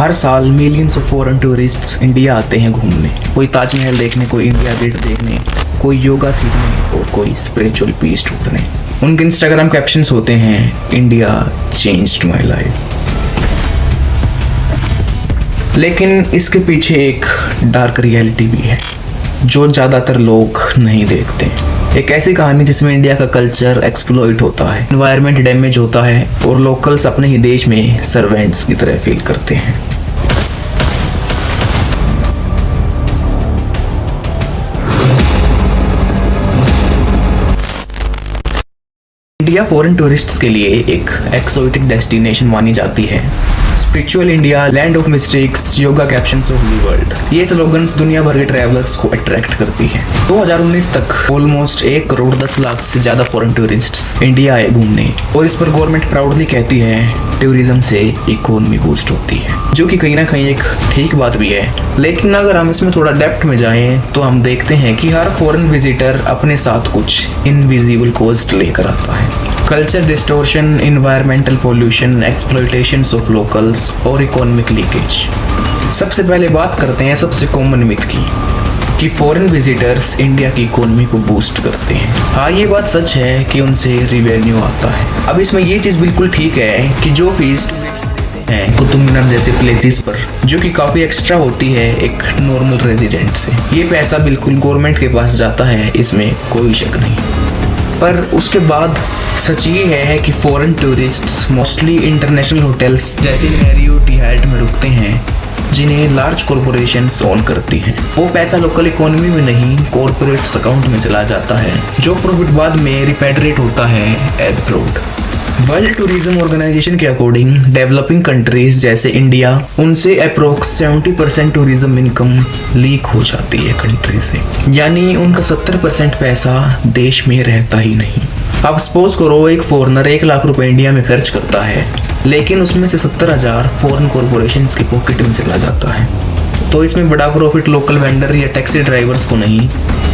हर साल millions of foreign tourists India आते हैं घूमने, कोई ताजमहल देखने, कोई इंडिया गेट देखने, कोई योगा सीखने और कोई स्पिरिचुअल पीस ढूंढने। उनके इंस्टाग्राम कैप्शंस होते हैं इंडिया चेंज्ड माय लाइफ। लेकिन इसके पीछे एक डार्क रियलिटी भी है जो ज़्यादातर लोग नहीं देखते। एक ऐसी कहानी जिसमें इंडिया का कल्चर एक्सप्लॉइट होता है, एनवायरनमेंट डैमेज होता है और लोकल्स अपने ही देश में सर्वेंट्स की तरह फील करते हैं। इंडिया फॉरेन टूरिस्ट्स के लिए एक एक्सोटिक डेस्टिनेशन मानी जाती है। Spiritual India, land of mistakes, yoga captions of the world, ये स्लोगन्स दुनिया भर के ट्रैवलर्स को अट्रैक्ट करती है। 2019 तक ऑलमोस्ट 1 करोड़ 10 लाख से ज्यादा फॉरेन टूरिस्ट्स इंडिया आए घूमने और इस पर गवर्नमेंट प्राउडली कहती है टूरिज्म से इकोनॉमी बूस्ट होती है, जो कि कहीं ना कहीं एक ठीक बात भी है। लेकिन अगर हम इसमें थोड़ा डेप्थ में जाएं तो हम देखते हैं कि हर फॉरेन विजिटर अपने साथ कुछ इनविजिबल कॉस्ट लेकर आता है। Culture distortion, environmental pollution, exploitations of locals और इकोनॉमिक लीकेज। सबसे पहले बात करते हैं सबसे कॉमन मिथ की कि फॉरेन विजिटर्स इंडिया की इकोनॉमी को बूस्ट करते हैं। हाँ, ये बात सच है कि उनसे रिवेन्यू आता है। अब इसमें ये चीज़ बिल्कुल ठीक है कि जो फीस है कुतुब मीनार जैसे प्लेसेस पर जो कि काफ़ी एक्स्ट्रा होती है एक नॉर्मल रेजिडेंट से, ये पैसा बिल्कुल गवर्नमेंट के पास जाता है, इसमें कोई शक नहीं। पर उसके बाद सच ये है कि foreign tourists mostly international hotels जैसे मैरियट, हायट में रुकते हैं जिन्हें लार्ज कॉरपोरेशंस ओन करती हैं। वो पैसा लोकल इकोनॉमी में नहीं कॉरपोरेट्स अकाउंट में चला जाता है, जो प्रॉफिट बाद में रिपेट्रिएट होता है एब्रॉड। वर्ल्ड टूरिज्म ऑर्गेनाइजेशन के अकॉर्डिंग डेवलपिंग कंट्रीज जैसे इंडिया, उनसे अप्रोक्स 70% टूरिज्म इनकम लीक हो जाती है कंट्री से, यानी उनका 70% पैसा देश में रहता ही नहीं। अब सपोज करो एक फॉरेनर 1 लाख रुपए इंडिया में खर्च करता है, लेकिन उसमें से 70,000 फॉरेन कॉरपोरेशंस की पॉकेट में चला जाता है। तो इसमें बड़ा प्रॉफिट लोकल वेंडर या टैक्सी ड्राइवर्स को नहीं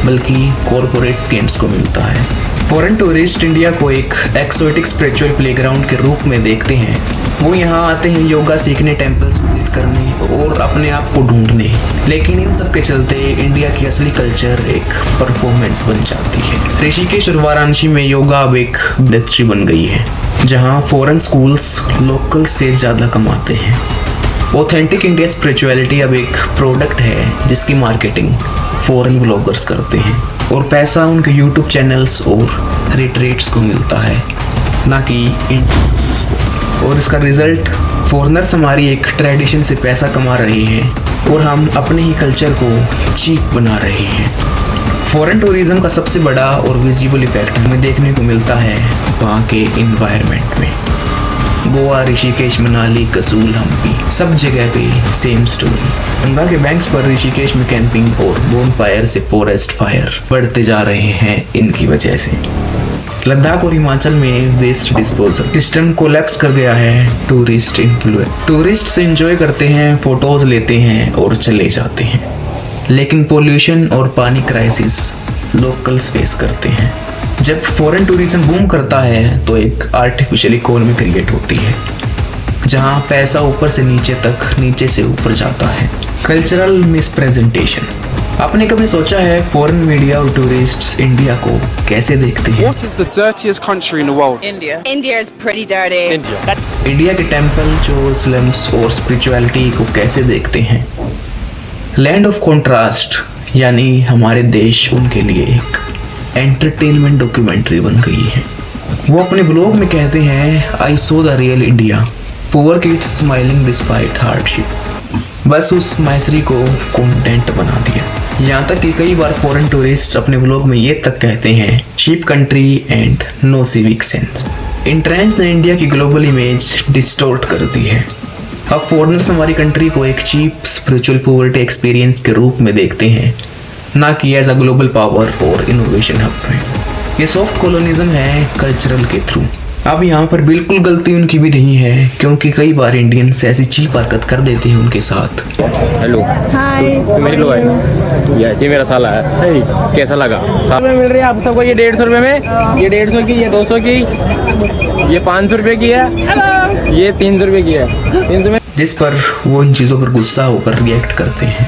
बल्कि कॉरपोरेट स्कीम्स को मिलता है। फॉरेन टूरिस्ट इंडिया को एक एक्सोटिक स्पिरिचुअल प्लेग्राउंड के रूप में देखते हैं। वो यहाँ आते हैं योगा सीखने, टेम्पल्स विजिट करने और अपने आप को ढूंढने। लेकिन इन सब के चलते इंडिया की असली कल्चर एक परफॉर्मेंस बन जाती है। ऋषिकेश और वाराणसी में योगा अब एक इंडस्ट्री बन गई है जहाँ फॉरेन स्कूल्स लोकल से ज़्यादा कमाते हैं। ऑथेंटिक इंडिया स्पिरिचुअलिटी अब एक प्रोडक्ट है जिसकी मार्केटिंग फॉरेन ब्लॉगर्स करते हैं और पैसा उनके यूट्यूब चैनल्स और रिट्रीट्स को मिलता है, ना कि इंडियंस को। और इसका रिजल्ट फॉरेनर्स हमारी एक ट्रेडिशन से पैसा कमा रहे हैं और हम अपने ही कल्चर को चीप बना रहे हैं। फॉरेन टूरिज्म का सबसे बड़ा और विजिबल इफेक्ट हमें देखने को मिलता है वहाँ के इन्वायरमेंट में। गोवा, ऋषिकेश, मनाली, कसूल, हम्पी, सब जगह पे सेम स्टोरी। गंगा के बैंक्स पर ऋषिकेश में कैंपिंग और बोनफायर से फॉरेस्ट फायर बढ़ते जा रहे हैं इनकी वजह से। लद्दाख और हिमाचल में वेस्ट डिस्पोजल सिस्टम कोलैप्स कर गया है टूरिस्ट इन्फ्लुएंस। टूरिस्ट्स एंजॉय करते हैं, फोटोज लेते हैं और चले जाते हैं, लेकिन पोल्यूशन और पानी क्राइसिस लोकल्स फेस करते हैं। जब फॉरेन टूरिज्म बूम करता है तो एक आर्टिफिशियल इकोनॉमी क्रिएट होती है जहां पैसा ऊपर से नीचे तक, नीचे से ऊपर जाता है। कल्चरल मिसप्रेजेंटेशन। आपने कभी सोचा है फॉरेन मीडिया और टूरिस्ट्स इंडिया को कैसे देखते हैं? What is the dirtiest country in the world? India. India is pretty dirty. India. India के टेम्पल, जो स्लम्स और स्पिरिचुअलिटी को कैसे देखते हैं? लैंड ऑफ कॉन्ट्रास्ट, यानी हमारे देश उनके लिए एक एंटरटेनमेंट डॉक्यूमेंट्री बन गई है। वो अपने व्लॉग में कहते हैं I saw the real India, poor kids smiling despite hardship. बस उस माइसरी को कंटेंट बना दिया। यहाँ तक कि कई बार फॉरेन टूरिस्ट अपने व्लॉग में ये तक कहते हैं cheap country and no civic sense. इन ट्रेंड्स ने इंडिया की ग्लोबल इमेज डिस्टोर्ट कर दी है। अब फॉरेनर्स हमारी कंट्री को एक चीप स्पिरिचुअल पॉवर्टी एक्सपीरियंस के रूप में देखते हैं, ना कि एज अ ग्लोबल पावर और इनोवेशन हब में। ये सॉफ्ट कॉलोनिज्म है कल्चरल के थ्रू। अब यहाँ पर बिल्कुल गलती उनकी भी नहीं है, क्योंकि कई बार इंडियंस ऐसी चीप हरकत कर देते हैं उनके साथ। हेलो, हाय। मेरी लो है, ये मेरा साला है, कैसा लगा? साल में मिल रही है आप सबको ये 150 रुपये में, ये 150 की, ये 200 की, ये 500 रुपये की है, ये 300 रुपये की है। 300 में जिस पर वो इन चीज़ों पर गुस्सा होकर रिएक्ट करते हैं।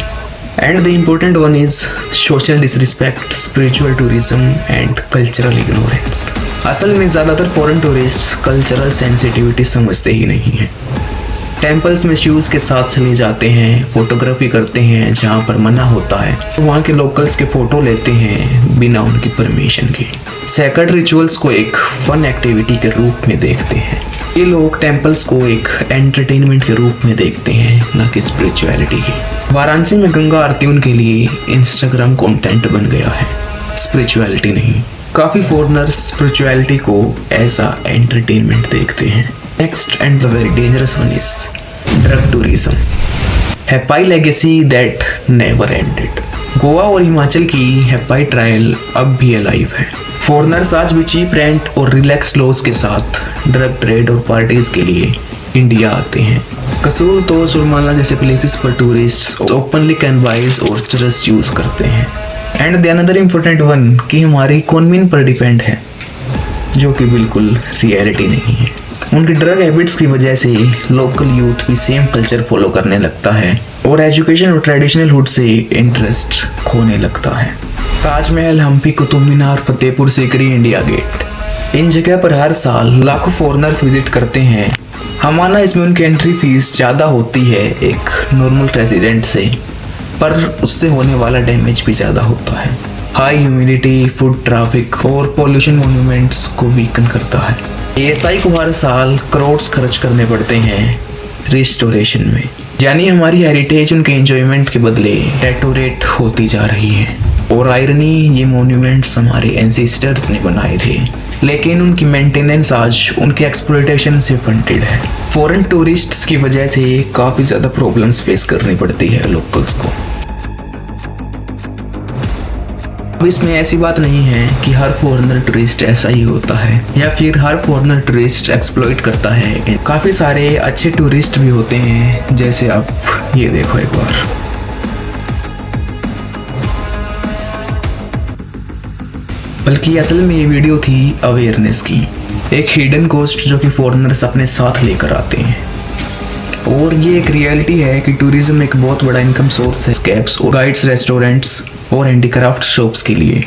And the important one is social disrespect, spiritual tourism and cultural ignorance. असल में ज़्यादातर फॉरेन टूरिस्ट कल्चरल सेंसिटिविटी समझते ही नहीं हैं। टेम्पल्स में शूज़ के साथ चले जाते हैं, फोटोग्राफी करते हैं जहाँ पर मना होता है, वहाँ के लोकल्स के फ़ोटो लेते हैं बिना उनकी परमिशन के। सैक्रेड रिचुअल्स को एक फन एक्टिविटी के रूप में देखते हैं। ये लोग टेम्पल्स को एक एंटरटेनमेंट के रूप में देखते हैं, न कि स्पिरिचुअलिटी की। वाराणसी में गंगा आरती उनके लिए इंस्टाग्राम कंटेंट बन गया है, स्पिरिचुअलिटी नहीं। काफ़ी फॉरेनर्स स्पिरिचुअलिटी को ऐसा एंटरटेनमेंट देखते हैं। Next and the very dangerous one is drug tourism, hippie legacy that never ended. Goa और हिमाचल की हैपाई ट्रायल अब भी अलाइव है। फॉरेनर्स आज भी चीप रेंट और रिलैक्स लॉज के साथ ड्रग ट्रेड और पार्टीज के लिए इंडिया आते हैं। कसूल तो सुरमाला जैसे प्लेसेस पर टूरिस्ट ओपनली कैनवाइज और चरस यूज करते हैं। And the another important one कि हमारी कॉन्विन पर डिपेंड है, जो कि बिल्कुल रियलिटी नहीं है। उनकी ड्रग हैबिट्स की वजह से लोकल यूथ भी सेम कल्चर फॉलो करने लगता है और एजुकेशन और ट्रेडिशनल हुड से इंटरेस्ट खोने लगता है। ताजमहल, हम्पी, कुतुब मीनार, फतेहपुर सीकरी, इंडिया गेट, इन जगह पर हर साल लाखों फॉरेनर्स विजिट करते हैं। हमारा इसमें उनकी एंट्री फीस ज़्यादा होती है एक नॉर्मल रेजिडेंट से, पर उससे होने वाला डैमेज भी ज़्यादा होता है। हाई ह्यूमिडिटी, फूड ट्रैफिक और पॉल्यूशन मॉन्यूमेंट्स को वीकन करता है। एएसआई को हर साल करोड़ खर्च करने पड़ते हैं रिस्टोरेशन में, यानी हमारी हेरिटेज उनके एंजॉयमेंट के बदले डेटोरेट होती जा रही है। और आयरनी, ये मॉन्यूमेंट्स हमारे एंसेस्टर्स ने बनाए थे, लेकिन उनकी मेंटेनेंस आज उनके एक्सप्लॉयटेशन से फंडेड है। फॉरेन टूरिस्ट्स की वजह से काफ़ी ज़्यादा प्रॉब्लम्स फेस करनी पड़ती है लोकल्स को। अब इसमें ऐसी बात नहीं है कि हर फॉरेनर टूरिस्ट ऐसा ही होता है या फिर हर फॉरेनर टूरिस्ट एक्सप्लॉइट करता है। काफ़ी सारे अच्छे टूरिस्ट भी होते हैं, जैसे आप ये देखो एक बार। बल्कि असल में ये वीडियो थी अवेयरनेस की, एक हिडन कॉस्ट जो कि फॉरेनर्स अपने साथ लेकर आते हैं। और ये एक रियलिटी है कि टूरिज्म एक बहुत बड़ा इनकम सोर्स है कैब्स और गाइड्स, रेस्टोरेंट्स और हैंडीक्राफ्ट शॉप्स के लिए।